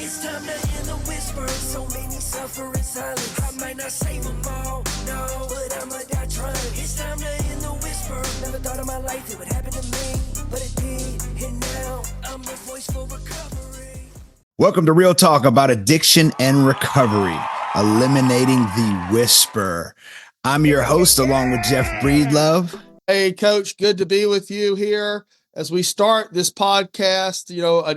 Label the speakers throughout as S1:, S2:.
S1: It's time to hear the whisper. So many suffer in silence. I might not save them all, no, but I'ma die trying. It's time to hear the whisper. Never thought in my life it would happen to me, but it did, and now I'm the voice for recovery.
S2: Welcome to Real Talk about addiction and recovery, eliminating the whisper. I'm your host along with Jeff Breedlove.
S3: Hey, Coach, good to be with you here as we start this podcast.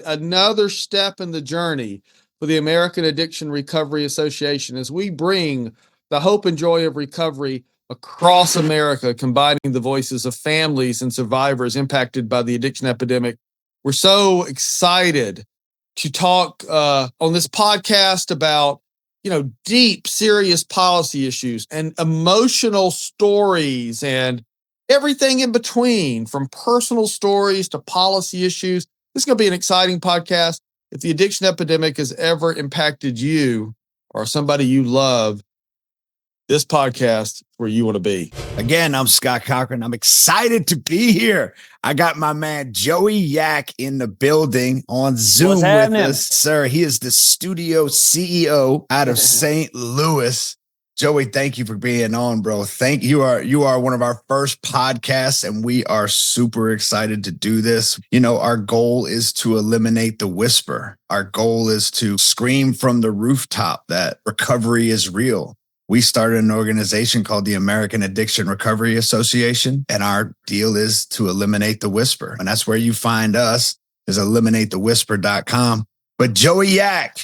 S3: Another step in the journey for the American Addiction Recovery Association as we bring the hope and joy of recovery across America, combining the voices of families and survivors impacted by the addiction epidemic. We're so excited to talk on this podcast about deep, serious policy issues and emotional stories and everything in between, from personal stories to policy issues. This is going to be an exciting podcast. If the addiction epidemic has ever impacted you or somebody you love, this podcast is where you want to be.
S2: Again, I'm Scott Cochran. I'm excited to be here. I got my man Joey Yak in the building on Zoom with us. Sir, he is the studio CEO out of St. Louis. Joey, thank you for being on, bro. You are one of our first podcasts, and we are super excited to do this. Our goal is to eliminate the whisper. Our goal is to scream from the rooftop that recovery is real. We started an organization called the American Addiction Recovery Association, and our deal is to eliminate the whisper. And that's where you find us, is eliminatethewhisper.com. But Joey Yak,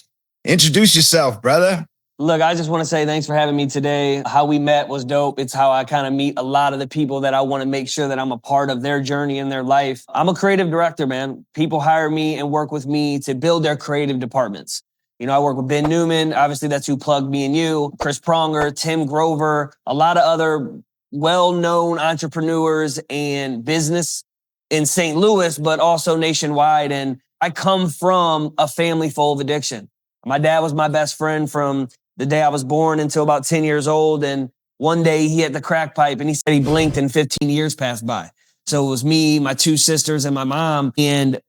S2: introduce yourself, brother.
S4: Look, I just want to say thanks for having me today. How we met was dope. It's how I kind of meet a lot of the people that I want to make sure that I'm a part of their journey in their life. I'm a creative director, man. People hire me and work with me to build their creative departments. I work with Ben Newman. Obviously, that's who plugged me and you. Chris Pronger, Tim Grover, a lot of other well-known entrepreneurs and business in St. Louis, but also nationwide. And I come from a family full of addiction. My dad was my best friend from the day I was born until about 10 years old. And one day he had the crack pipe and he said he blinked and 15 years passed by. So it was me, my two sisters, and my mom. And,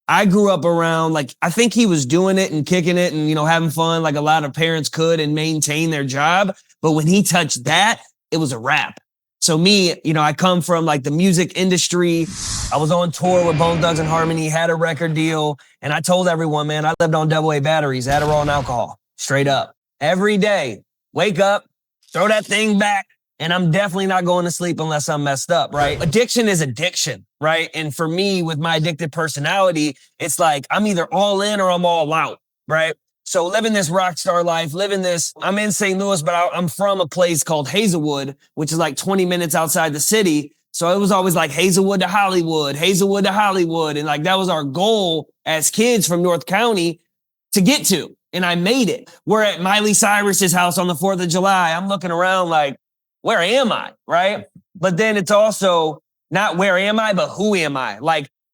S4: I grew up around, I think he was doing it and kicking it and, having fun like a lot of parents could and maintain their job. But when he touched that, it was a wrap. So me, I come from the music industry. I was on tour with Bone Thugs and Harmony, had a record deal. And I told everyone, man, I lived on AA batteries, Adderall and alcohol, straight up. Every day, wake up, throw that thing back. And I'm definitely not going to sleep unless I'm messed up, right? Addiction is addiction, right? And for me, with my addicted personality, it's I'm either all in or I'm all out, right? So living this rock star life, I'm in St. Louis, but I'm from a place called Hazelwood, which is 20 minutes outside the city. So it was always Hazelwood to Hollywood, Hazelwood to Hollywood. And that was our goal as kids from North County to get to. And I made it. We're at Miley Cyrus's house on the 4th of July. I'm looking around where am I, right? But then it's also not where am I, but who am I?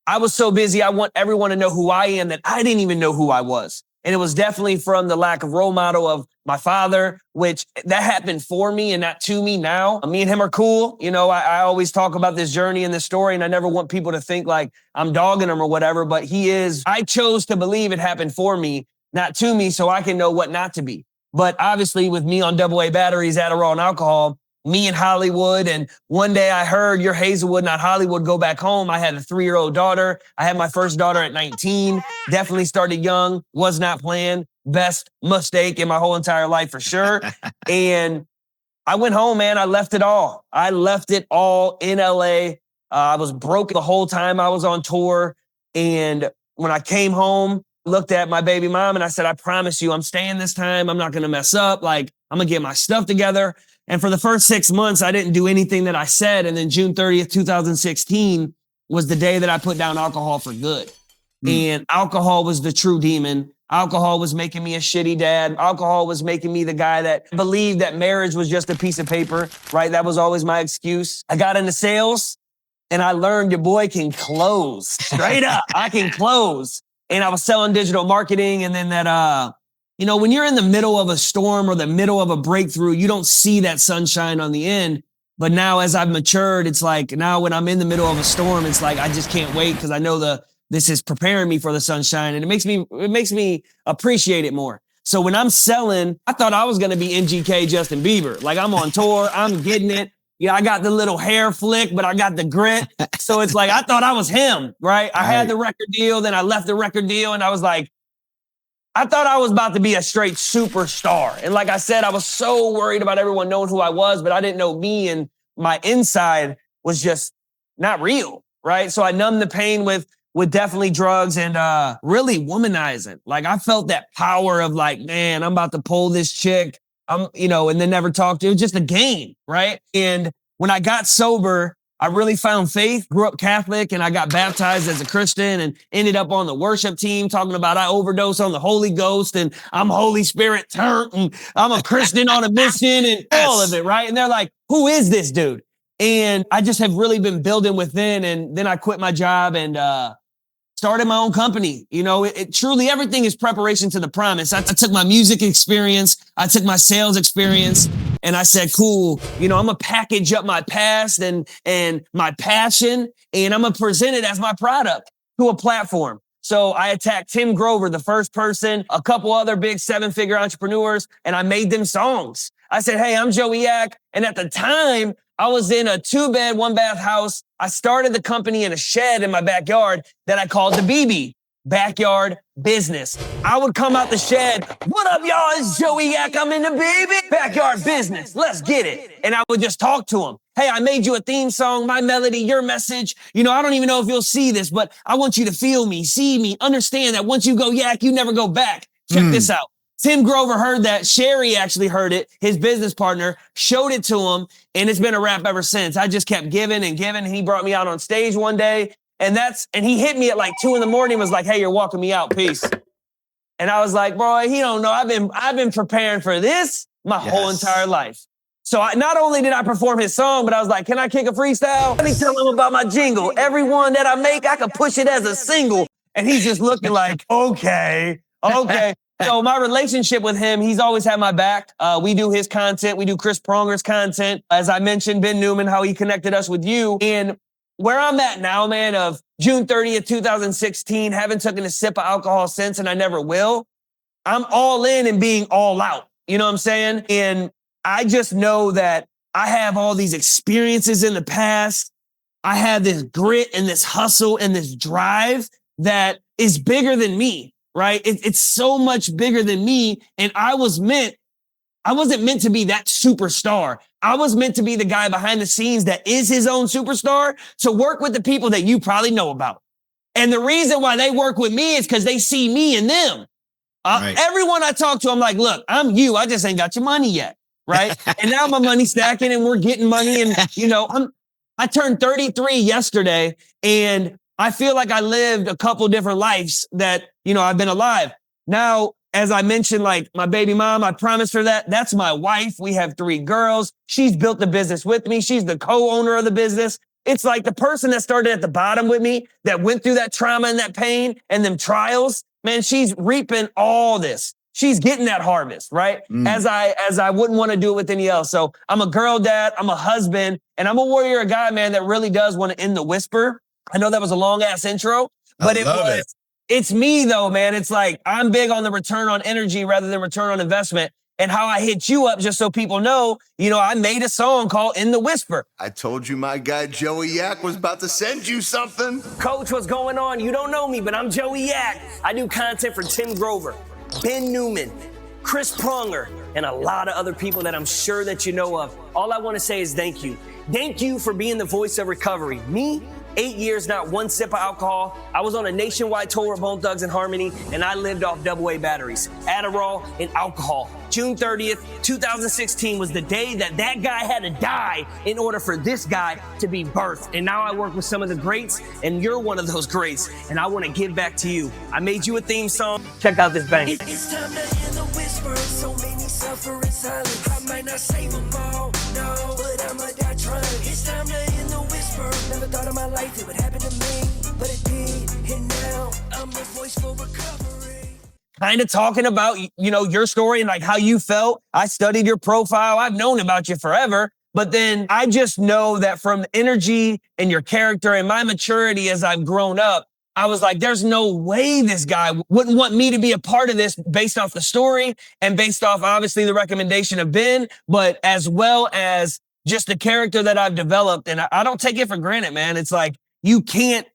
S4: I was so busy, I want everyone to know who I am that I didn't even know who I was. And it was definitely from the lack of role model of my father, which that happened for me and not to me now. Me and him are cool. I always talk about this journey and this story, and I never want people to think I'm dogging him or whatever, but he is. I chose to believe it happened for me, not to me, so I can know what not to be. But obviously with me on AA batteries, Adderall and alcohol, me in Hollywood. And one day I heard you're Hazelwood, not Hollywood, go back home. I had a 3-year-old daughter. I had my first daughter at 19, definitely started young, was not planned. Best mistake in my whole entire life for sure. And I went home, man. I left it all. I left it all in LA. I was broke the whole time I was on tour. And when I came home, looked at my baby mom and I said, I promise you, I'm staying this time. I'm not going to mess up. I'm going to get my stuff together. And for the first 6 months, I didn't do anything that I said. And then June 30th, 2016 was the day that I put down alcohol for good. And alcohol was the true demon. Alcohol was making me a shitty dad. Alcohol was making me the guy that believed that marriage was just a piece of paper, right? That was always my excuse. I got into sales and I learned your boy can close. Straight up, I can close. And I was selling digital marketing. And then when you're in the middle of a storm or the middle of a breakthrough, you don't see that sunshine on the end. But now as I've matured, it's now when I'm in the middle of a storm, it's I just can't wait because I know the this is preparing me for the sunshine, and it makes me appreciate it more. So when I'm selling, I thought I was going to be NGK Justin Bieber. Like, I'm on tour, I'm getting it. Yeah, I got the little hair flick, but I got the grit. So it's like, I thought I was him, right? I had the record deal, then I left the record deal, and I was like, I thought I was about to be a straight superstar. And like I said, I was so worried about everyone knowing who I was, but I didn't know me, and my inside was just not real, right? So I numbed the pain with definitely drugs and really womanizing. Like, I felt that power of like, man, I'm about to pull this chick. And then never talked to her. It was just a game, right? And when I got sober, I really found faith, grew up Catholic, and I got baptized as a Christian and ended up on the worship team talking about I overdosed on the Holy Ghost and I'm Holy Spirit turned and I'm a Christian on a mission and all of it, right? And they're like, who is this dude? And I just have really been building within, and then I quit my job and started my own company. It truly, everything is preparation to the promise. I took my music experience, I took my sales experience, and I said, cool, I'm gonna package up my past and my passion, and I'm gonna present it as my product to a platform. So I attacked Tim Grover, the first person, a couple other big 7-figure entrepreneurs, and I made them songs. I said, hey, I'm Joey Yak. And at the time, I was in a 2-bed, 1-bath house. I started the company in a shed in my backyard that I called the BB, Backyard Business. I would come out the shed. What up, y'all? It's Joey Yak. I'm in the BB, Backyard Business. Let's get it. And I would just talk to him. Hey, I made you a theme song, my melody, your message. I don't even know if you'll see this, but I want you to feel me, see me, understand that once you go Yak, you never go back. Check this out. Tim Grover heard that. Sherry actually heard it. His business partner showed it to him, and it's been a wrap ever since. I just kept giving and giving. He brought me out on stage one day, and he hit me at like 2 a.m. and was like, hey, you're walking me out. Peace. And I was like, bro, he don't know. I've been preparing for this my whole entire life. So not only did I perform his song, but I was like, can I kick a freestyle? Let me tell him about my jingle. Every one that I make, I can push it as a single. And he's just looking like, okay. So my relationship with him, he's always had my back. We do his content. We do Chris Pronger's content. As I mentioned, Ben Newman, how he connected us with you. And where I'm at now, man, of June 30th, 2016, haven't taken a sip of alcohol since, and I never will. I'm all in and being all out. You know what I'm saying? And I just know that I have all these experiences in the past. I have this grit and this hustle and this drive that is bigger than me. Right? It's so much bigger than me. And I wasn't meant to be that superstar. I was meant to be the guy behind the scenes that is his own superstar, to work with the people that you probably know about. And the reason why they work with me is because they see me in them. Everyone I talk to, I'm like, look, I'm you. I just ain't got your money yet. Right? And now my money's stacking and we're getting money. And, I turned 33 yesterday, and I feel like I lived a couple different lives that, I've been alive. Now, as I mentioned, like my baby mom, I promised her that. That's my wife. We have 3 girls. She's built the business with me. She's the co-owner of the business. It's like the person that started at the bottom with me, that went through that trauma and that pain and them trials, man, she's reaping all this. She's getting that harvest, right? As I wouldn't want to do it with any else. So I'm a girl dad, I'm a husband, and I'm a warrior, a guy, man, that really does want to end the whisper. I know that was a long ass intro, but it's me though, man. It's like, I'm big on the return on energy rather than return on investment. And how I hit you up, just so people know, I made a song called In the Whisper.
S5: I told you my guy Joey Yak was about to send you something.
S4: Coach, what's going on? You don't know me, but I'm Joey Yak. I do content for Tim Grover, Ben Newman, Chris Pronger, and a lot of other people that I'm sure that you know of. All I want to say is thank you. Thank you for being the voice of recovery. Me, 8 years, not one sip of alcohol. I was on a nationwide tour with Bone Thugs and Harmony, and I lived off AA batteries, Adderall, and alcohol. June 30th, 2016 was the day that guy had to die in order for this guy to be birthed. And now I work with some of the greats, and you're one of those greats, and I want to give back to you. I made you a theme song. Check out this bang.
S1: It's time to hear the whisper. So many suffer in silence. I might not save them all, no, but I'ma die trying. It's time to hear the whisper. Never thought in my life it would happen to me, but it did. And now I'm the voice for recovery.
S4: Kind of talking about, your story and like how you felt. I studied your profile. I've known about you forever. But then I just know that from the energy and your character and my maturity as I've grown up, I was like, there's no way this guy wouldn't want me to be a part of this based off the story and based off, obviously, the recommendation of Ben, but as well as just the character that I've developed. And I don't take it for granted, man. It's like, you can't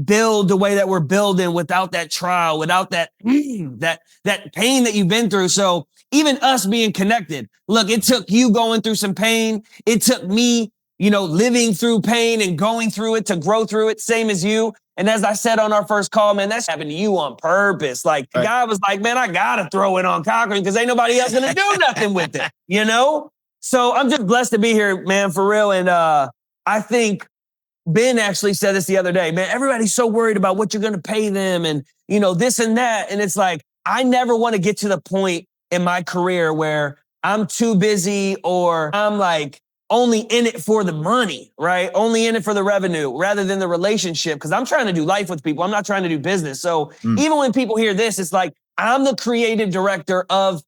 S4: build the way that we're building without that trial, without that pain that you've been through. So even us being connected, look, it took you going through some pain. It took me, living through pain and going through it to grow through it, same as you. And as I said on our first call, man, that's happened to you on purpose. Like, the guy was like, man, I got to throw it on Cochran because ain't nobody else going to do nothing with it, So I'm just blessed to be here, man, for real. And I think Ben actually said this the other day, man, everybody's so worried about what you're going to pay them and, this and that. And it's like, I never want to get to the point in my career where I'm too busy or I'm like, only in it for the money, right? Only in it for the revenue rather than the relationship. Because I'm trying to do life with people. I'm not trying to do business. So even when people hear this, it's like, I'm the creative director of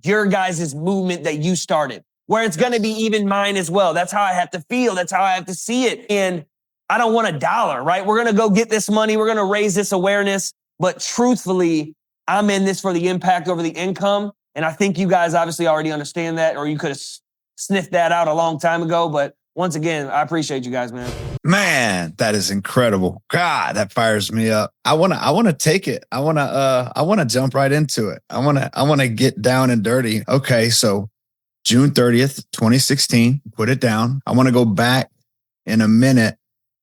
S4: your guys' movement that you started, where it's going to be even mine as well. That's how I have to feel. That's how I have to see it. And I don't want $1, right? We're going to go get this money. We're going to raise this awareness. But truthfully, I'm in this for the impact over the income. And I think you guys obviously already understand that, or you could have sniffed that out a long time ago. But once again, I appreciate you guys, man.
S2: Man, that is incredible. God, that fires me up. I want to take it. I want to jump right into it. I want to get down and dirty. Okay. So June 30th, 2016, put it down. I want to go back in a minute,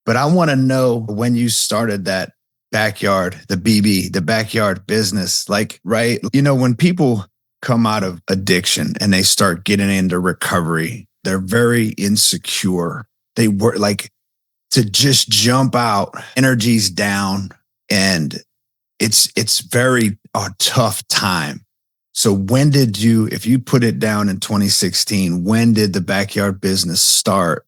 S2: but I want to know when you started that backyard, the backyard business, like, right. When people come out of addiction and they start getting into recovery, they're very insecure. They were like, to just jump out, energy's down, and it's very a tough time. So when did you, if you put it down in 2016, when did the backyard business start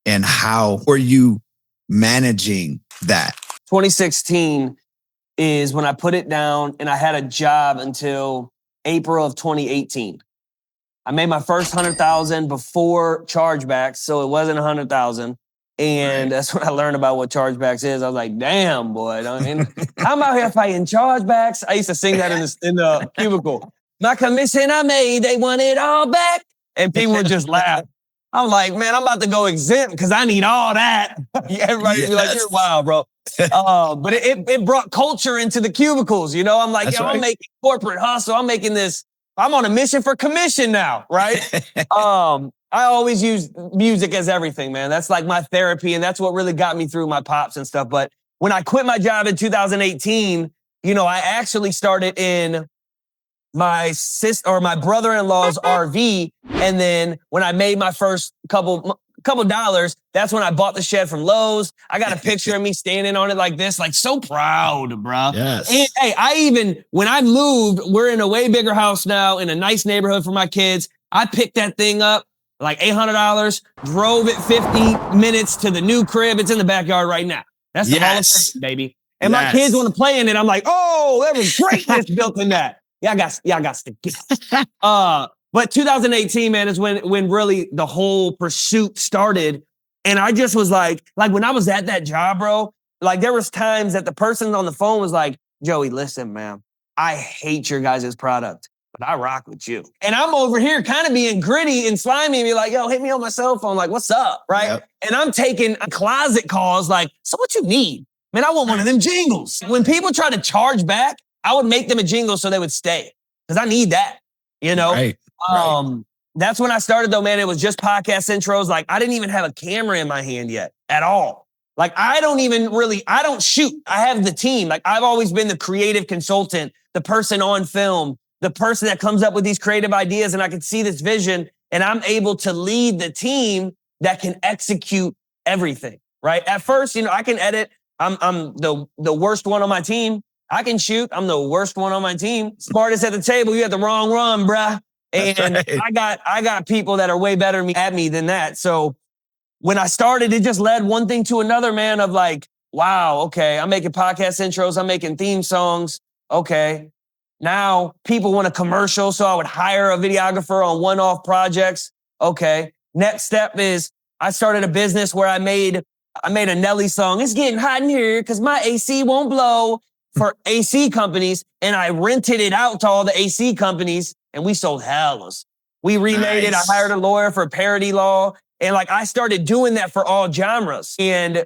S2: and how were you managing that?
S4: 2016 is when I put it down, and I had a job until April of 2018. I made my first 100,000 before chargebacks, so it wasn't 100,000. And that's when I learned about what chargebacks is. I was like, damn, boy. I'm out here fighting chargebacks. I used to sing that in the cubicle. My commission I made, they want it all back. And people would just laugh. I'm like, man, I'm about to go exempt because I need all that. Everybody be like, you're wild, bro. But it brought culture into the cubicles, I'm like, I'm making corporate hustle. I'm making this. I'm on a mission for commission now, right? I always use music as everything, man. That's like my therapy, and that's what really got me through my pops and stuff. But when I quit my job in 2018, I actually started in my brother-in-law's RV. And then when I made my first couple dollars, that's when I bought the shed from Lowe's. I got a picture of me standing on it like this, like so proud, bro.
S2: Yes.
S4: And hey, when I moved, we're in a way bigger house now in a nice neighborhood for my kids. I picked that thing up like $800, drove it 50 minutes to the new crib. It's in the backyard right now. That's the Hall of Fame, baby. And my kids want to play in it. I'm like, oh, there was greatness built in that. Y'all got to get it. But 2018, man, is when really the whole pursuit started. And I just was like when I was at that job, bro, like there was times that the person on the phone was like, Joey, listen, man, I hate your guys' product, but I rock with you. And I'm over here kind of being gritty and slimy and be like, yo, hit me on my cell phone. Like, what's up? Right. Yep. And I'm taking closet calls like, so what you need? Man, I want one of them jingles. When people try to charge back, I would make them a jingle so they would stay because I need that, Right. That's when I started though, man. It was just podcast intros. Like I didn't even have a camera in my hand yet at all. Like I don't shoot. I have the team. Like I've always been the creative consultant, the person on film, the person that comes up with these creative ideas, and I can see this vision and I'm able to lead the team that can execute everything, right? At first, I can edit. I'm the worst one on my team. I can shoot. I'm the worst one on my team. Smartest at the table. You had the wrong run, bruh. And right. I got people that are way better at me than that. So when I started, it just led one thing to another, man, of like, wow, okay, I'm making podcast intros. I'm making theme songs. Okay. Now people want a commercial. So I would hire a videographer on one-off projects. Okay. Next step is I started a business where I made I made a Nelly song. It's getting hot in here because my AC won't blow for AC companies. And I rented it out to all the AC companies and we sold hellas. We remade it. I hired a lawyer for parody law. And like, I started doing that for all genres. And,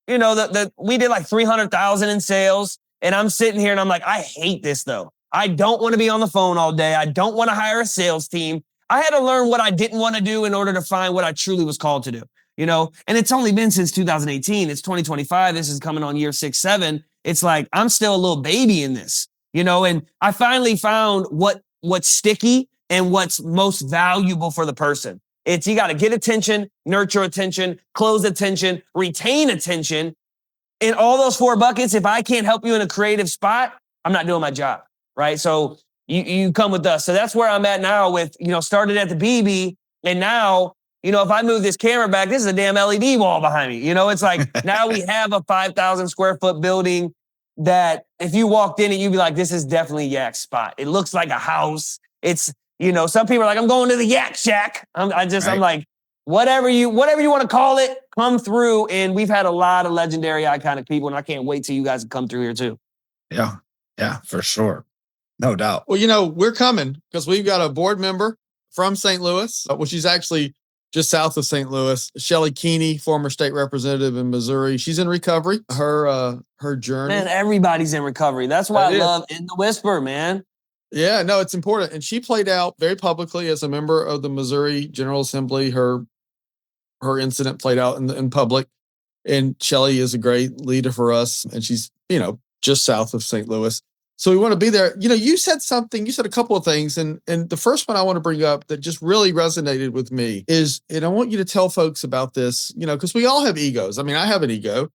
S4: you know, we did like 300,000 in sales. And I'm sitting here and I'm like, I hate this though. I don't want to be on the phone all day. I don't want to hire a sales team. I had to learn what I didn't want to do in order to find what I truly was called to do, you know? And it's only been since 2018. It's 2025. This is coming on year 6, 7. It's like, I'm still a little baby in this, you know? And I finally found what's sticky and what's most valuable for the person. It's you got to get attention, nurture attention, close attention, retain attention. In all those 4 buckets, if I can't help you in a creative spot, I'm not doing my job, right? So you come with us. So that's where I'm at now with, you know, started at the BB. And now, you know, if I move this camera back, this is a damn LED wall behind me. You know, it's like now we have a 5,000 square foot building that if you walked in it, you'd be like, this is definitely Yak's spot. It looks like a house. It's, you know, some people are like, I'm going to the Yak Shack. I'm like, whatever you want to call it, come through. And we've had a lot of legendary, iconic people. And I can't wait till you guys come through here too.
S2: Yeah. Yeah, for sure. No doubt.
S3: Well, you know, we're coming because we've got a board member from St. Louis, which is actually just south of St. Louis, Shelly Keeney, former state representative in Missouri. She's in recovery. Her journey.
S4: Man, everybody's in recovery. That's why I love In the Whisper, man.
S3: Yeah, no, it's important. And she played out very publicly as a member of the Missouri General Assembly. Her incident played out in public. And Shelly is a great leader for us. And she's, you know, just south of St. Louis. So we want to be there. You know, you said a couple of things. And the first one I want to bring up that just really resonated with me is, and I want you to tell folks about this, you know, because we all have egos. I mean, I have an ego.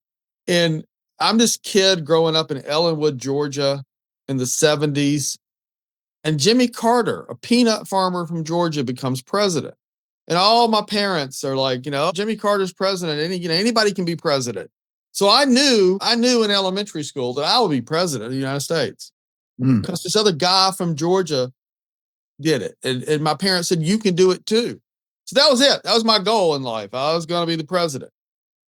S3: And I'm this kid growing up in Ellenwood, Georgia in the 70s. And Jimmy Carter, a peanut farmer from Georgia, becomes president. And all my parents are like, you know, Jimmy Carter's president. Anybody can be president. So I knew in elementary school that I would be president of the United States because this other guy from Georgia did it. And my parents said, you can do it too. So that was it. That was my goal in life. I was going to be the president.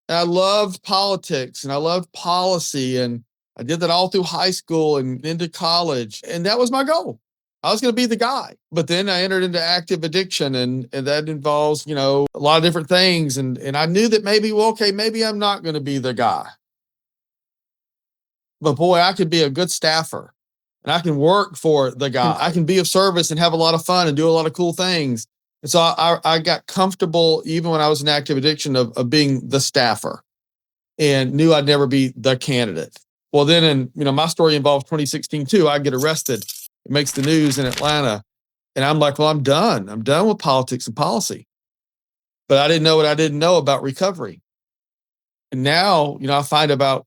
S3: And I loved politics and I loved policy. And I did that all through high school and into college. And that was my goal. I was going to be the guy. But then I entered into active addiction and that involves, you know, a lot of different things. And I knew that maybe I'm not going to be the guy. But boy, I could be a good staffer and I can work for the guy. I can be of service and have a lot of fun and do a lot of cool things. And so I got comfortable even when I was in active addiction of being the staffer and knew I'd never be the candidate. Well, then, my story involves 2016 too. I get arrested. It makes the news in Atlanta. And I'm like, well, I'm done. I'm done with politics and policy. But I didn't know what I didn't know about recovery. And now, I find about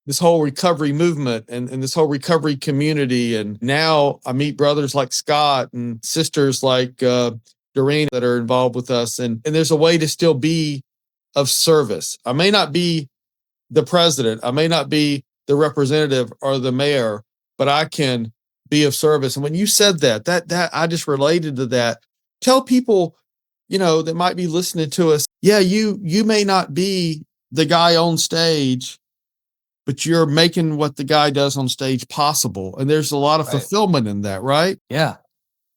S3: this whole recovery movement and this whole recovery community. And now I meet brothers like Scott and sisters like Doreen that are involved with us. And there's a way to still be of service. I may not be the president. I may not be the representative or the mayor, but I can be of service. And when you said that I just related to that. Tell people, that might be listening to us. Yeah, you may not be the guy on stage, but you're making what the guy does on stage possible. And there's a lot of fulfillment in that, right?
S4: Yeah.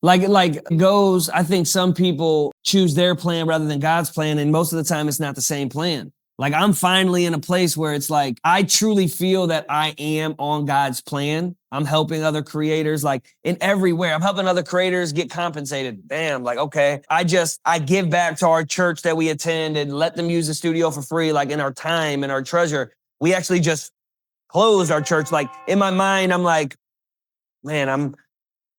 S4: I think some people choose their plan rather than God's plan. And most of the time it's not the same plan. Like I'm finally in a place where it's like, I truly feel that I am on God's plan. I'm helping other creators like in everywhere. I'm helping other creators get compensated. Damn, like, okay. I give back to our church that we attend and let them use the studio for free, like in our time and our treasure. We actually just closed our church. Like in my mind, I'm like, man,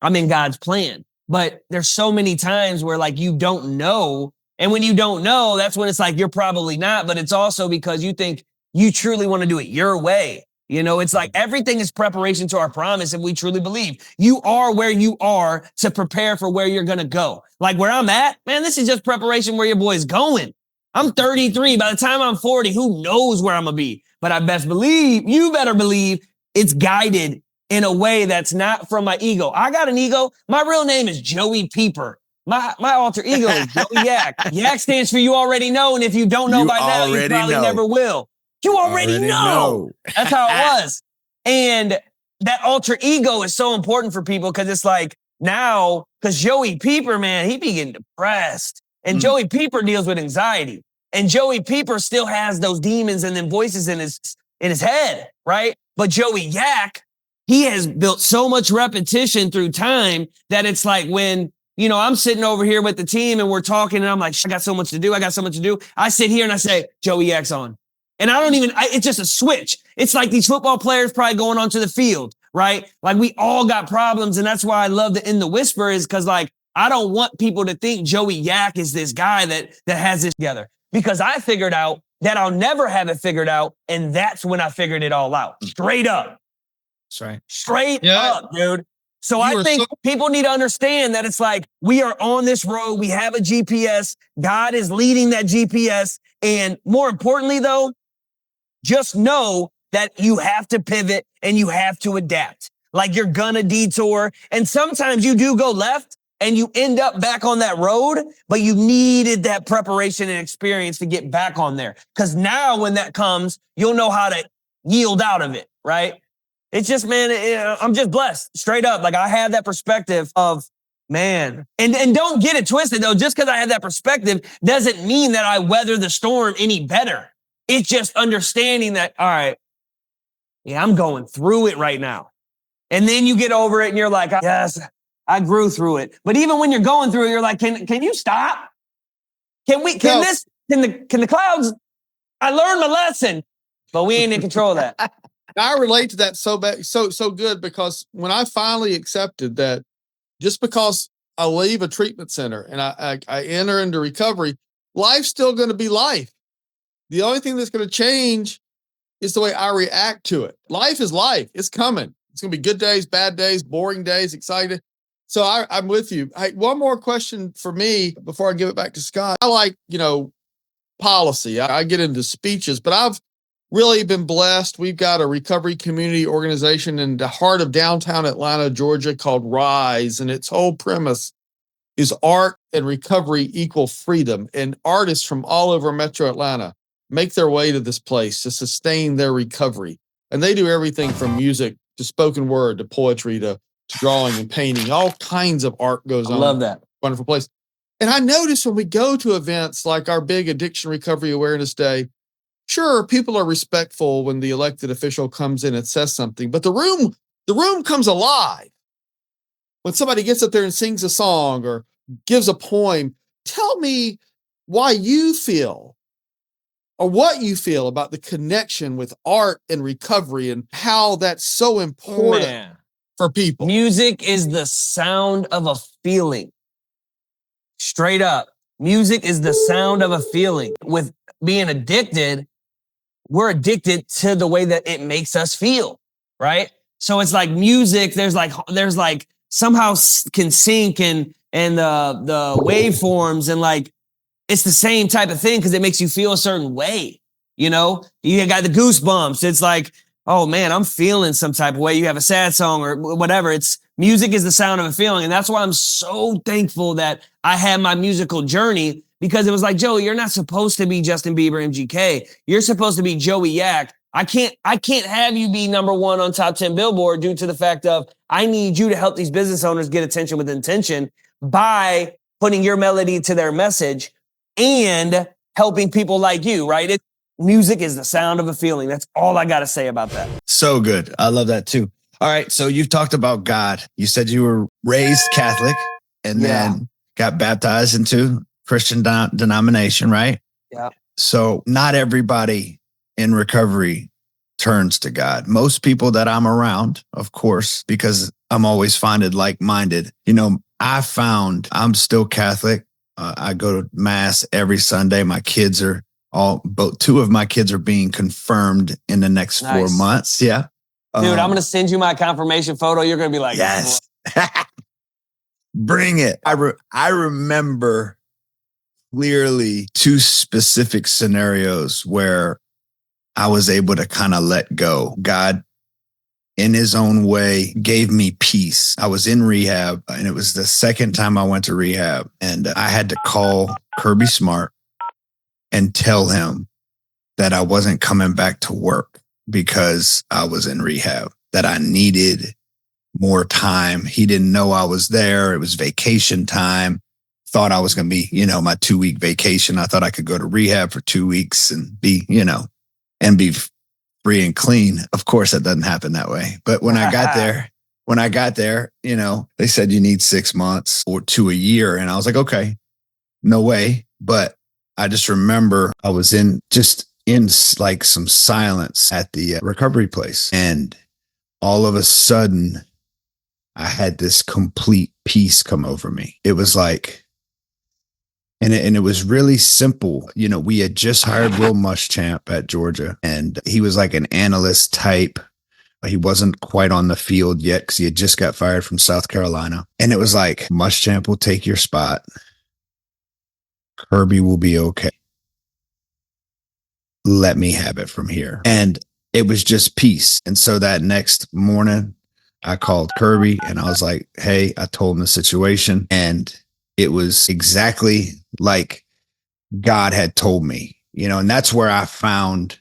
S4: I'm in God's plan. But there's so many times where like you don't know. And when you don't know, that's when it's like, you're probably not, but it's also because you think you truly want to do it your way. It's like everything is preparation to our promise. If we truly believe you are where you are to prepare for where you're going to go. Like where I'm at, man, this is just preparation where your boy's going. I'm 33. By the time I'm 40, who knows where I'm going to be? But you better believe it's guided in a way that's not from my ego. I got an ego. My real name is Joey Peeper. My alter ego is Joey Yak. Yak stands for you already know. And if you don't know by now, you probably never will. You already know. That's how it was. And that alter ego is so important for people because it's like now, because Joey Peeper, man, he be getting depressed. And Joey Peeper deals with anxiety. And Joey Peeper still has those demons and then voices in his head, right? But Joey Yak, he has built so much repetition through time that it's like when, you know, I'm sitting over here with the team and we're talking and I'm like, I got so much to do. I sit here and I say, Joey Yak's on. And it's just a switch. It's like these football players probably going onto the field, right? Like we all got problems. And that's why I love the In the Whisper is because like, I don't want people to think Joey Yak is this guy that has this together because I figured out that I'll never have it figured out. And that's when I figured it all out. Straight up.
S2: That's right.
S4: Straight up, dude. So I think people need to understand that it's like we are on this road. We have a GPS. God is leading that GPS. And more importantly, though, just know that you have to pivot and you have to adapt. Like you're gonna detour. And sometimes you do go left and you end up back on that road, but you needed that preparation and experience to get back on there. Because now when that comes, you'll know how to yield out of it, right? It's just, man, I'm just blessed. Straight up. Like I have that perspective of, man. And don't get it twisted, though. Just because I have that perspective doesn't mean that I weather the storm any better. It's just understanding that, all right, yeah, I'm going through it right now. And then you get over it and you're like, yes, I grew through it. But even when you're going through it, you're like, can you stop? Can the clouds, I learned my lesson, but we ain't in control of that.
S3: I relate to that so good because when I finally accepted that just because I leave a treatment center and I enter into recovery, life's still going to be life. The only thing that's going to change is the way I react to it. Life is life. It's coming. It's going to be good days, bad days, boring days, excited. So I'm with you. Hey, one more question for me before I give it back to Scott. I like, policy. I get into speeches, but I've really been blessed. We've got a recovery community organization in the heart of downtown Atlanta, Georgia called Rise. And its whole premise is art and recovery equal freedom. And artists from all over Metro Atlanta make their way to this place to sustain their recovery. And they do everything from music to spoken word to poetry to drawing and painting. All kinds of art goes on.
S4: I love that.
S3: Wonderful place. And I notice when we go to events like our big Addiction Recovery Awareness Day, sure, people are respectful when the elected official comes in and says something, but the room comes alive. When somebody gets up there and sings a song or gives a poem, tell me why you feel or what you feel about the connection with art and recovery and how that's so important for people.
S4: Music is the sound of a feeling. Straight up. Music is the sound of a feeling. With being addicted, we're addicted to the way that it makes us feel, right? So it's like music, there's like somehow can sync and the waveforms and like, it's the same type of thing because it makes you feel a certain way, You got the goosebumps. It's like, oh man, I'm feeling some type of way. You have a sad song or whatever. Music is the sound of a feeling. And that's why I'm so thankful that I had my musical journey, because it was like, Joey, you're not supposed to be Justin Bieber MGK. You're supposed to be Joey Yak. I can't have you be number one on top 10 Billboard due to the fact of I need you to help these business owners get attention with intention by putting your melody to their message and helping people like you, right? Music is the sound of a feeling. That's all I got to say about that.
S2: So good. I love that too. All right. So you've talked about God. You said you were raised Catholic and then got baptized into Christian denomination, right?
S4: Yeah.
S2: So not everybody in recovery turns to God. Most people that I'm around, of course, because I'm always finding like-minded. I found I'm still Catholic. I go to mass every Sunday. My kids are two of my kids are being confirmed in the next 4 months. Yeah.
S4: Dude, I'm going to send you my confirmation photo. You're going to be like,
S2: yes, bring it. I remember clearly two specific scenarios where I was able to kind of let go. God, in his own way, gave me peace. I was in rehab, and it was the second time I went to rehab, and I had to call Kirby Smart and tell him that I wasn't coming back to work because I was in rehab, that I needed more time. He didn't know I was there. It was vacation time. Thought I was going to be, my 2-week vacation. I thought I could go to rehab for 2 weeks and be, and be free and clean. Of course, that doesn't happen that way. But when I got there, they said you need 6 months or to a year. And I was like, okay, no way. But I just remember I was in like some silence at the recovery place. And all of a sudden, I had this complete peace come over me. It was like, and it was really simple. We had just hired Will Muschamp at Georgia, and he was like an analyst type. He wasn't quite on the field yet because he had just got fired from South Carolina. And it was like, Muschamp will take your spot. Kirby will be okay. Let me have it from here. And it was just peace. And so that next morning, I called Kirby and I was like, hey, I told him the situation. And it was exactly like God had told me, and that's where I found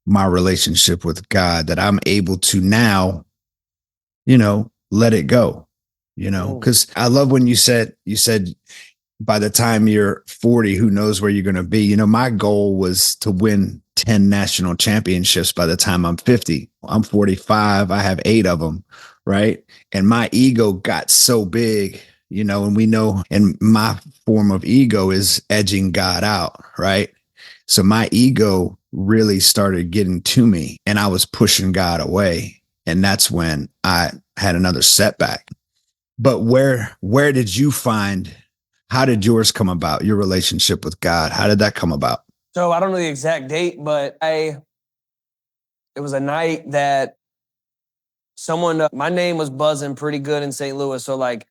S2: my relationship with God, that I'm able to now, let it go, because I love when you said by the time you're 40, who knows where you're going to be. My goal was to win 10 national championships by the time I'm 50. I'm 45. I have 8 of them. Right. And my ego got so big, and we know, and my form of ego is edging God out. Right. So my ego really started getting to me and I was pushing God away. And that's when I had another setback. But where did you find, how did yours come about? Your relationship with God? How did that come about?
S4: So I don't know the exact date, but it was a night that my name was buzzing pretty good in St. Louis. So like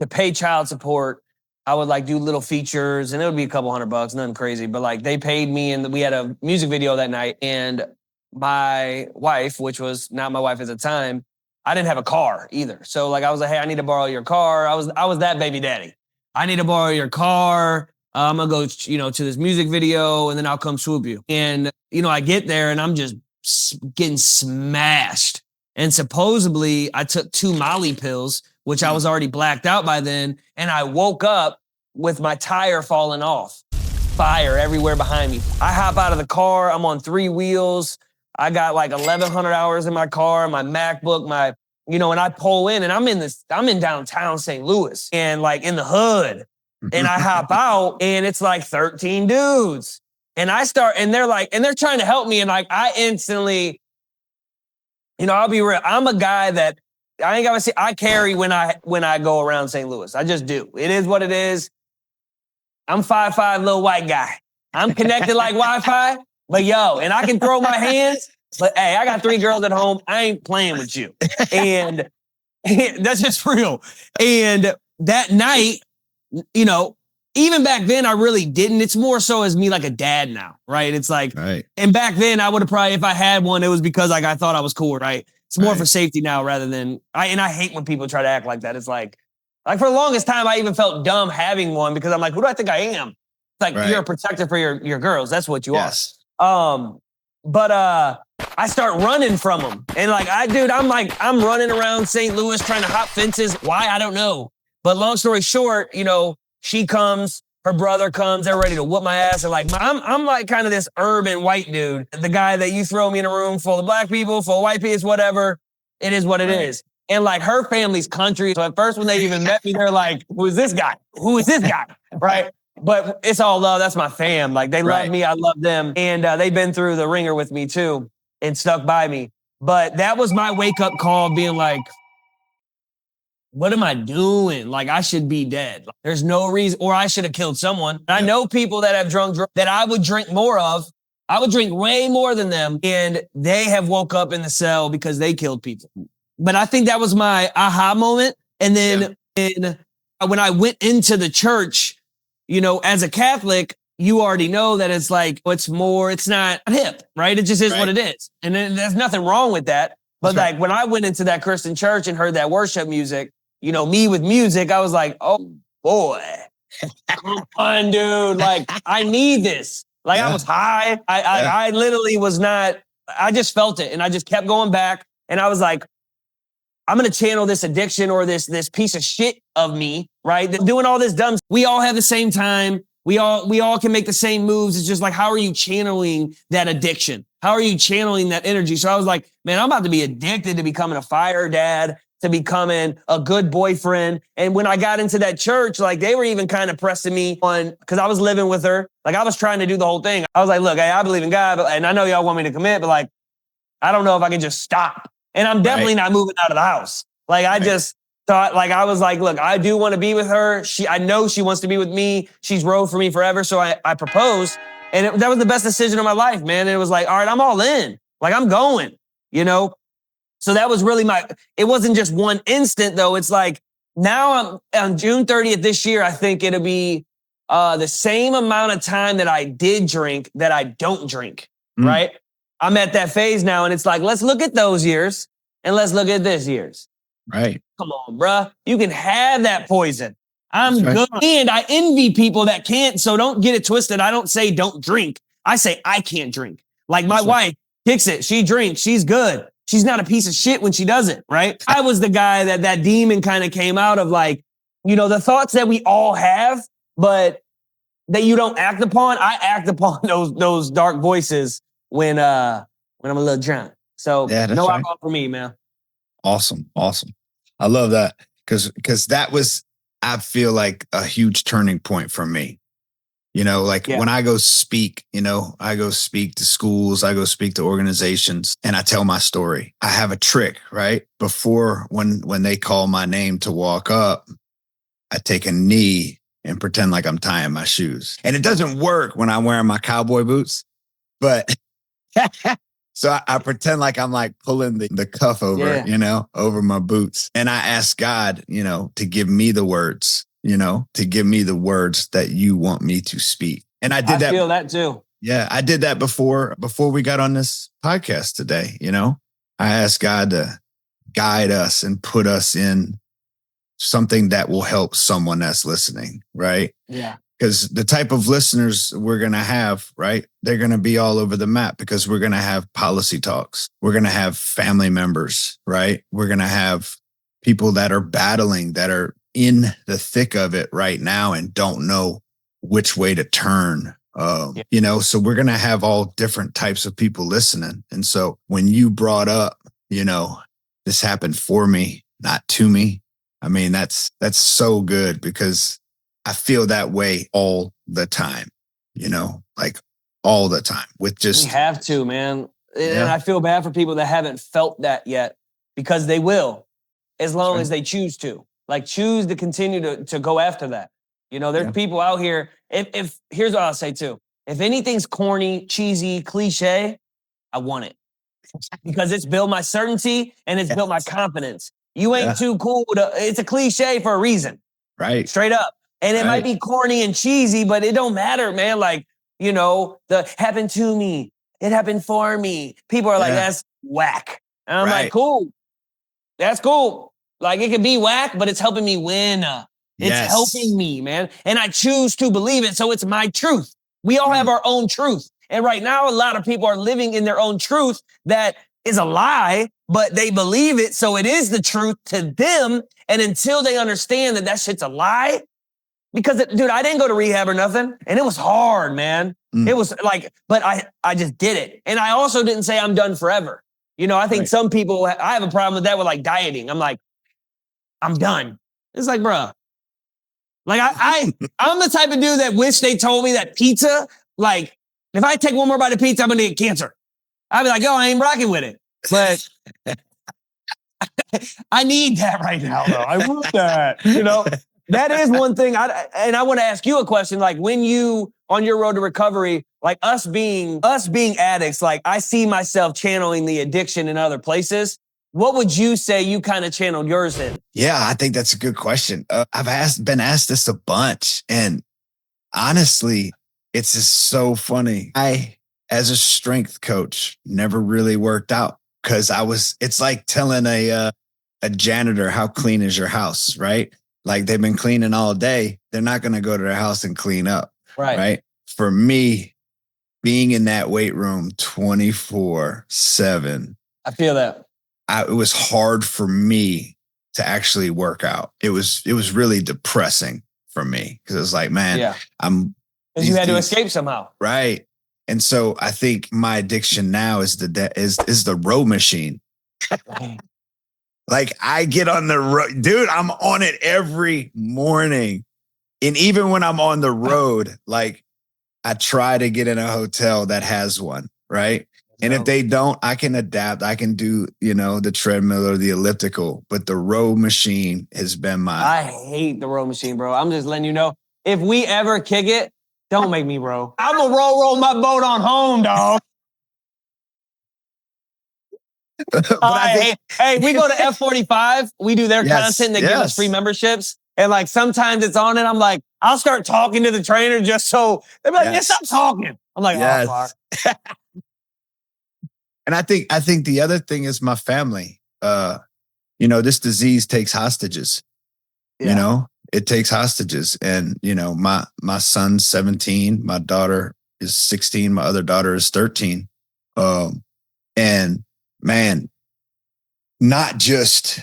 S4: to pay child support, I would like do little features and it would be a couple $100, nothing crazy. But like they paid me and we had a music video that night. And my wife, which was not my wife at the time, I didn't have a car either. So like I was like, hey, I need to borrow your car. I was that baby daddy. I need to borrow your car. I'm going to go, to this music video and then I'll come swoop you. And, I get there and I'm just getting smashed. And supposedly I took 2 Molly pills, which I was already blacked out by then. And I woke up with my tire falling off. Fire everywhere behind me. I hop out of the car. I'm on 3 wheels. I got like 1,100 hours in my car, my MacBook, and I pull in and I'm in downtown St. Louis and like in the hood. And I hop out and it's like 13 dudes. And they're trying to help me. And like, I instantly, I'll be real. I'm a guy that I ain't got to say, I carry when I go around St. Louis. I just do. It is what it is. I'm 5'5", little white guy. I'm connected like Wi-Fi, but and I can throw my hands, but hey, I got 3 girls at home. I ain't playing with you. And that's just real. And that night, even back then, I really didn't. It's more so as me like a dad now, right? It's like, right. And back then I would have probably, if I had one, it was because like I thought I was cool, right? It's more for safety now rather than, and I hate when people try to act like that. It's like for the longest time, I even felt dumb having one because I'm like, who do I think I am? It's like, you're a protector for your girls. That's what you are. But I start running from them. And like, I'm running around St. Louis trying to hop fences. Why? I don't know. But long story short, she comes, her brother comes, they're ready to whoop my ass. And like, I'm like kind of this urban white dude, the guy that you throw me in a room full of black people, full of white people, whatever. It is what it is. And like her family's country. So at first when they even met me, they're like, who is this guy? Who is this guy? Right? But it's all love. That's my fam. Like they love me. I love them. And they've been through the ringer with me too and stuck by me. But that was my wake up call being like, what am I doing? Like, I should be dead. Like, there's no reason, or I should have killed someone. I know people that have drunk that I would drink more of. I would drink way more than them. And they have woke up in the cell because they killed people. But I think that was my aha moment. And then when I went into the church, as a Catholic, you already know that it's like, it's not hip, right? It just is what it is. And then there's nothing wrong with that. But like when I went into that Christian church and heard that worship music, me with music, I was like, oh boy, come on, dude. Like, I need this. Like I was high. I literally was not, I just felt it. And I just kept going back. And I was like, I'm going to channel this addiction or this piece of shit of me, right? That doing all this dumb. We all have the same time. We all can make the same moves. It's just like, how are you channeling that addiction? How are you channeling that energy? So I was like, man, I'm about to be addicted to becoming a fire dad, to becoming a good boyfriend. And when I got into that church, like they were even kind of pressing me on, because I was living with her. Like I was trying to do the whole thing. I was like, look, hey, I believe in God, and I know y'all want me to commit, but like, I don't know if I can just stop. And I'm definitely not moving out of the house. Like I just thought, like I was like, look, I do want to be with her. I know she wants to be with me. She's rode for me forever. So I proposed, and that was the best decision of my life, man. And it was like, all right, I'm all in. Like I'm going, you know? So that was really it wasn't just one instant though. It's like now I'm on June 30th this year. I think it'll be the same amount of time that I did drink that I don't drink, right? I'm at that phase now, and it's like, let's look at those years and let's look at this year's.
S2: Right.
S4: Come on, bruh. You can have that poison. I'm good. And I envy people that can't. So don't get it twisted. I don't say don't drink. I say I can't drink. Like my wife kicks it. She drinks. She's good. She's not a piece of shit when she does it, right? I was the guy that demon kind of came out of, like, you know, the thoughts that we all have, but that you don't act upon. I act upon those dark voices when I'm a little drunk. So no alcohol for me, man.
S2: Awesome. I love that because that was, I feel like, a huge turning point for me. You know, like when I go speak, you know, I go speak to schools, I go speak to organizations, and I tell my story. I have a trick, right? Before when they call my name to walk up, I take a knee and pretend like I'm tying my shoes. And it doesn't work when I'm wearing my cowboy boots, but so I pretend like I'm like pulling the cuff over, you know, over my boots. And I ask God, you know, to give me the words, you know, to give me the words that you want me to speak. And I did that. I
S4: feel that too.
S2: Yeah, I did that before we got on this podcast today, you know. I asked God to guide us and put us in something that will help someone that's listening, right?
S4: Yeah.
S2: Because the type of listeners we're going to have, right? They're going to be all over the map because we're going to have policy talks. We're going to have family members, right? We're going to have people that are battling, that are in the thick of it right now and don't know which way to turn. You know, so we're going to have all different types of people listening. And so when you brought up, you know, this happened for me, not to me. I mean, that's so good because I feel that way all the time, you know, like all the time with just.
S4: You have to, man. And I feel bad for people that haven't felt that yet, because they will, as long as they choose to. Like, choose to continue to go after that. You know, there's people out here. If here's what I'll say too. If anything's corny, cheesy, cliche, I want it. Because it's built my certainty and it's built my confidence. You ain't too cool it's a cliche for a reason.
S2: Right.
S4: Straight up. And it might be corny and cheesy, but it don't matter, man. Like, you know, the happened to me. It happened for me. People are like, that's whack. And I'm like, cool. That's cool. Like, it can be whack, but it's helping me win. It's helping me, man. And I choose to believe it. So it's my truth. We all have our own truth. And right now, a lot of people are living in their own truth that is a lie, but they believe it. So it is the truth to them. And until they understand that shit's a lie, because, dude, I didn't go to rehab or nothing. And it was hard, man. It was like, but I just did it. And I also didn't say I'm done forever. You know, I think some people, I have a problem with that with like dieting. I'm like, I'm done. It's like, bruh. Like I'm the type of dude that wish they told me that pizza, like, if I take one more bite of pizza, I'm going to get cancer. I'd be like, oh, I ain't rocking with it. But I need that right now, though. I want that. You know, that is one thing. And I want to ask you a question. Like, when you, on your road to recovery, like us being addicts, like I see myself channeling the addiction in other places. What would you say you kind of channeled yours in?
S2: Yeah, I think that's a good question. I've been asked this a bunch, and honestly, it's just so funny. I, as a strength coach, never really worked out because it's like telling a janitor, how clean is your house, right? Like, they've been cleaning all day. They're not going to go to their house and clean up, right? For me, being in that weight room 24/7.
S4: I feel that.
S2: It was hard for me to actually work out. It was really depressing for me because it was like, man,
S4: Yeah.
S2: because
S4: you had to escape somehow.
S2: Right. And so I think my addiction now is the row machine. Like I get on the road, dude, I'm on it every morning. And even when I'm on the road, like I try to get in a hotel that has one, right? And if they don't, I can adapt. I can do, the treadmill or the elliptical, but the row machine has been
S4: I hate the row machine, bro. I'm just letting you know. If we ever kick it, don't make me row. I'm going to roll my boat on home, dog. Hey, we go to F45. We do their content. They give us free memberships. And like sometimes it's on and I'm like, I'll start talking to the trainer just so they're like, yeah, stop talking. I'm like, oh, fuck.
S2: And I think the other thing is my family. This disease takes hostages.
S4: Yeah.
S2: It takes hostages. And, my son's 17, my daughter is 16, my other daughter is 13. And man, not just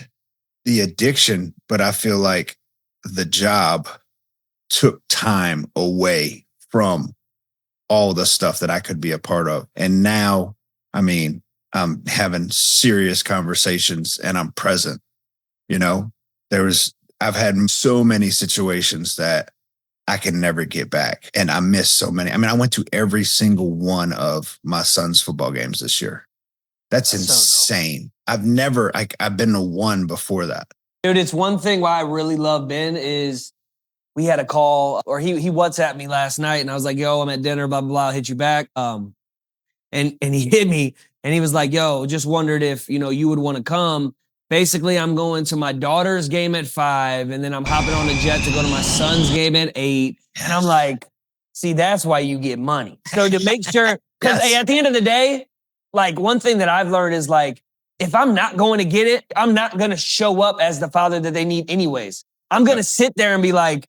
S2: the addiction, but I feel like the job took time away from all the stuff that I could be a part of. And now, I mean, I'm having serious conversations and I'm present. I've had so many situations that I can never get back. And I miss so many. I mean, I went to every single one of my son's football games this year. That's insane. I've been to one before that.
S4: Dude, it's one thing why I really love Ben is we had a call or he WhatsApped me last night and I was like, yo, I'm at dinner, blah, blah, blah, I'll hit you back. And he hit me and he was like, yo, just wondered if, you would want to come. Basically, I'm going to my daughter's game at 5 and then I'm hopping on a jet to go to my son's game at 8. And I'm like, see, that's why you get money. So to make sure, because at the end of the day, like one thing that I've learned is like, if I'm not going to get it, I'm not going to show up as the father that they need anyways. I'm going to sit there and be like,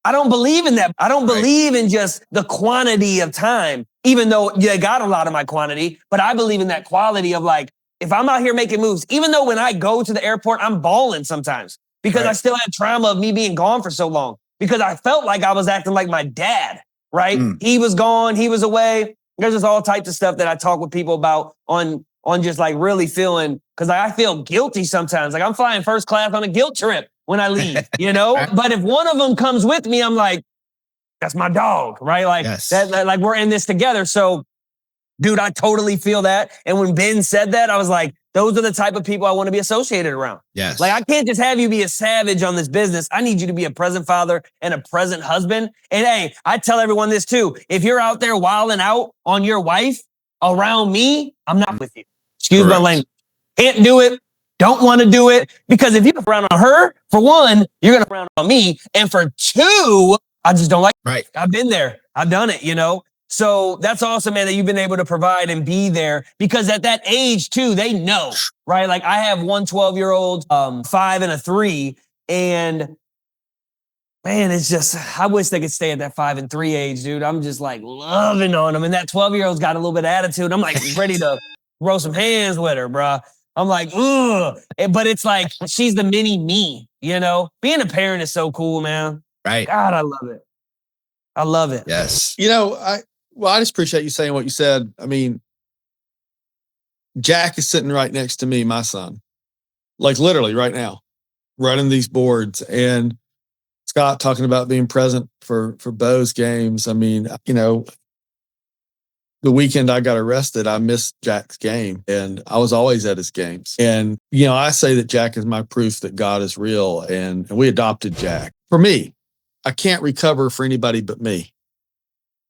S4: I don't believe in that. I don't believe in just the quantity of time, even though you got a lot of my quantity, but I believe in that quality of like, if I'm out here making moves, even though when I go to the airport, I'm balling sometimes because I still had trauma of me being gone for so long because I felt like I was acting like my dad, right? He was gone. He was away. There's just all types of stuff that I talk with people about on just like really feeling, because I feel guilty sometimes. Like I'm flying first class on a guilt trip when I leave, But if one of them comes with me, I'm like, that's my dog, right? Like that, like we're in this together. So, dude, I totally feel that. And when Ben said that, I was like, those are the type of people I want to be associated around.
S2: Yes.
S4: Like I can't just have you be a savage on this business. I need you to be a present father and a present husband. And hey, I tell everyone this too. If you're out there wilding out on your wife around me, I'm not with you. Excuse my language. Can't do it. Don't want to do it. Because if you go around on her, for one, you're going to around on me. And for two, I just don't like it.
S2: Right.
S4: I've been there. I've done it, So that's awesome, man, that you've been able to provide and be there because at that age too, they know, right? Like I have one 12-year-old, 5 and a 3. And man, it's just, I wish they could stay at that 5 and 3 age, dude. I'm just like loving on them. And that 12-year-old's got a little bit of attitude. I'm like ready to throw some hands with her, bro. I'm like, ugh. But it's like, she's the mini me, Being a parent is so cool, man.
S2: Right.
S4: God, I love it. I love it.
S2: Yes.
S3: I just appreciate you saying what you said. I mean, Jack is sitting right next to me, my son, like literally right now, running these boards. And Scott talking about being present for Bo's games. I mean, the weekend I got arrested, I missed Jack's game and I was always at his games. And, I say that Jack is my proof that God is real. And we adopted Jack. For me, I can't recover for anybody but me.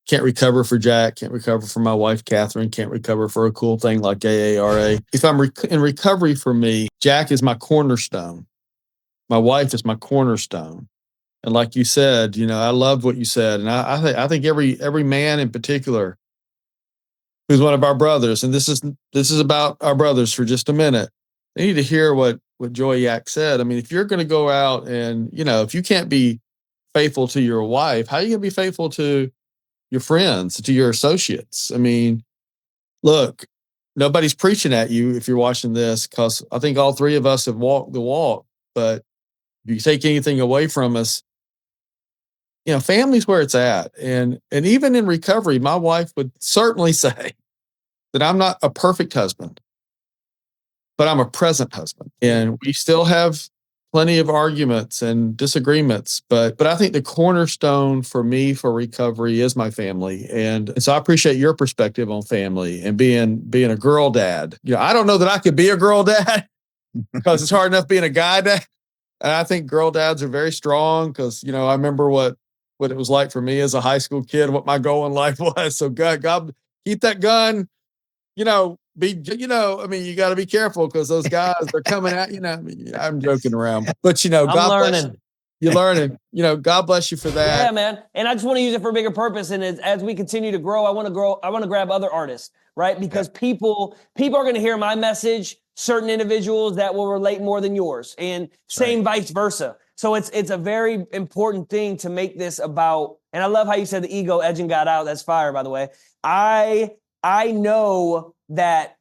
S3: Can't recover for Jack, can't recover for my wife, Catherine, can't recover for a cool thing like AARA. If I'm in recovery for me, Jack is my cornerstone. My wife is my cornerstone. And like you said, I loved what you said. And I think every man in particular who's one of our brothers, and this is about our brothers for just a minute, they need to hear what Joey Yak said. I mean, if you're going to go out and, if you can't be faithful to your wife, how are you going to be faithful to your friends, to your associates. I mean, look, nobody's preaching at you if you're watching this, because I think all three of us have walked the walk. But if you take anything away from us, family's where it's at. And even in recovery, my wife would certainly say that I'm not a perfect husband, but I'm a present husband. And we still have plenty of arguments and disagreements, but I think the cornerstone for me for recovery is my family. And so I appreciate your perspective on family and being a girl dad. I don't know that I could be a girl dad because it's hard enough being a guy dad. And I think girl dads are very strong because, I remember what it was like for me as a high school kid, what my goal in life was. So God, keep that gun, you got to be careful because those guys, they're coming at, I'm joking around, but God bless you. You're learning, God bless you for that.
S4: Yeah, man. And I just want to use it for a bigger purpose. And as we continue to grow, I want to grab other artists, right? Because people are going to hear my message, certain individuals that will relate more than yours, and same vice versa. So it's a very important thing to make this about. And I love how you said the ego edging got out. That's fire, by the way. I know that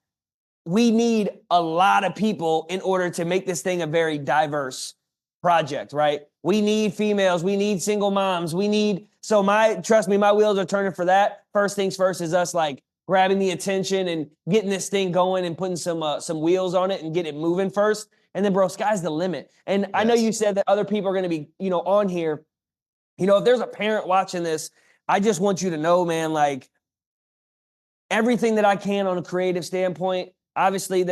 S4: we need a lot of people in order to make this thing a very diverse project, right? We need females. We need single moms. Trust me, my wheels are turning for that. First things first is us grabbing the attention and getting this thing going and putting some wheels on it and get it moving first. And then, bro, sky's the limit. And I know you said that other people are going to be, on here. If there's a parent watching this, I just want you to know, man, everything that I can on a creative standpoint. Obviously,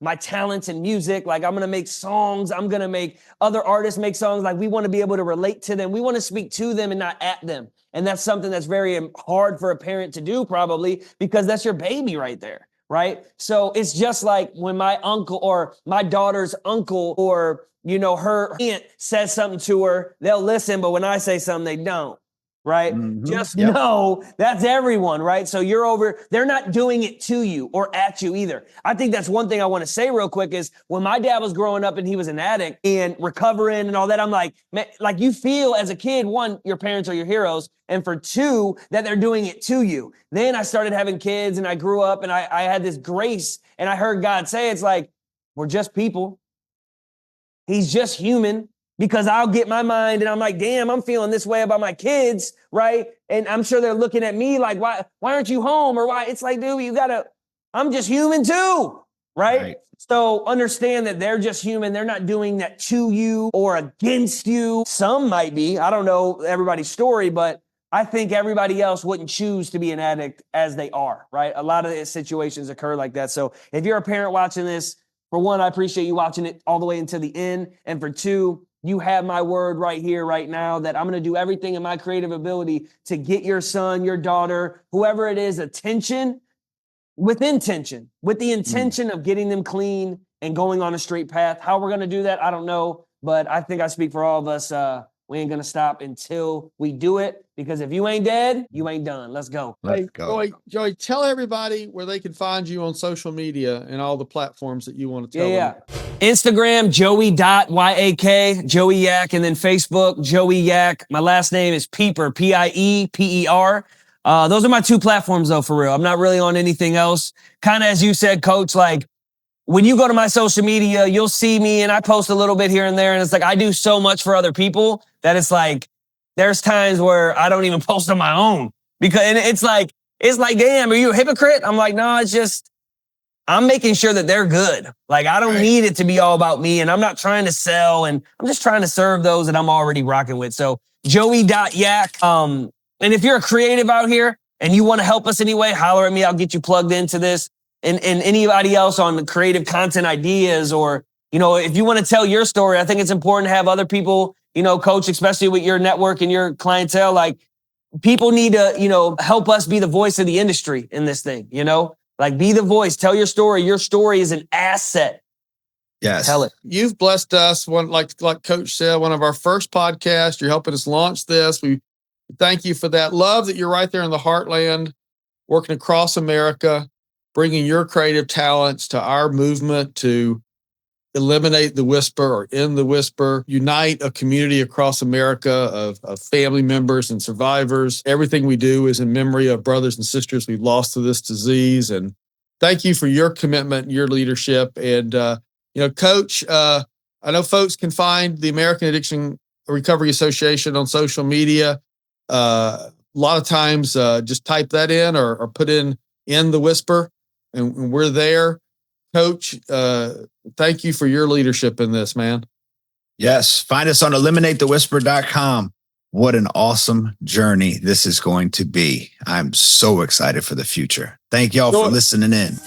S4: my talents in music, I'm going to make songs. I'm going to make other artists make songs. We want to be able to relate to them. We want to speak to them and not at them. And that's something that's very hard for a parent to do, probably, because that's your baby right there, right? So it's just like when my uncle or my daughter's uncle or, her aunt says something to her, they'll listen, but when I say something, they don't. Right?
S2: Mm-hmm.
S4: Just know that's everyone, right? So they're not doing it to you or at you either. I think that's one thing I want to say real quick is when my dad was growing up and he was an addict and recovering and all that, I'm like, man, you feel as a kid, one, your parents are your heroes. And for two, that they're doing it to you. Then I started having kids and I grew up and I had this grace and I heard God say, it's we're just people. He's just human. Because I'll get my mind and I'm like, damn, I'm feeling this way about my kids, right? And I'm sure they're looking at me like, why aren't you home? Or why? It's dude, I'm just human too, right? So understand that they're just human. They're not doing that to you or against you. Some might be. I don't know everybody's story, but I think everybody else wouldn't choose to be an addict as they are, right? A lot of situations occur like that. So if you're a parent watching this, for one, I appreciate you watching it all the way until the end. And for two, you have my word right here, right now, that I'm going to do everything in my creative ability to get your son, your daughter, whoever it is, attention with intention, with the intention of getting them clean and going on a straight path. How we're going to do that, I don't know. But I think I speak for all of us. We ain't going to stop until we do it. Because if you ain't dead, you ain't done. Let's go.
S2: Let's go.
S3: Joey, tell everybody where they can find you on social media and all the platforms that you want to tell them.
S4: Instagram, Joey.Yak, Joey Yak, and then Facebook, Joey Yak. My last name is Pieper, Pieper. Those are my two platforms, though, for real. I'm not really on anything else. Kind of as you said, Coach, when you go to my social media, you'll see me, and I post a little bit here and there, and it's I do so much for other people that it's there's times where I don't even post on my own because and it's damn, are you a hypocrite? I'm no, it's just I'm making sure that they're good. I don't need it to be all about me, and I'm not trying to sell, and I'm just trying to serve those that I'm already rocking with. So Joey.Yak. And if you're a creative out here and you want to help us anyway, holler at me. I'll get you plugged into this. And anybody else on the creative content ideas or, if you want to tell your story, I think it's important to have other people, Coach, especially with your network and your clientele. People need to, help us be the voice of the industry in this thing, be the voice, tell your story. Your story is an asset.
S2: Yes.
S4: Tell it.
S3: You've blessed us. Like Coach said, one of our first podcasts, you're helping us launch this. We thank you for that. Love that you're right there in the heartland, working across America, bringing your creative talents to our movement to eliminate the whisper or end the whisper, unite a community across America of family members and survivors. Everything we do is in memory of brothers and sisters we've lost to this disease. And thank you for your commitment, your leadership. And, Coach, I know folks can find the American Addiction Recovery Association on social media. A lot of times just type that in or put in the whisper, and we're there. Coach, thank you for your leadership in this, man.
S2: Yes. Find us on eliminatethewhisper.com. What an awesome journey this is going to be. I'm so excited for the future. Thank y'all for listening in.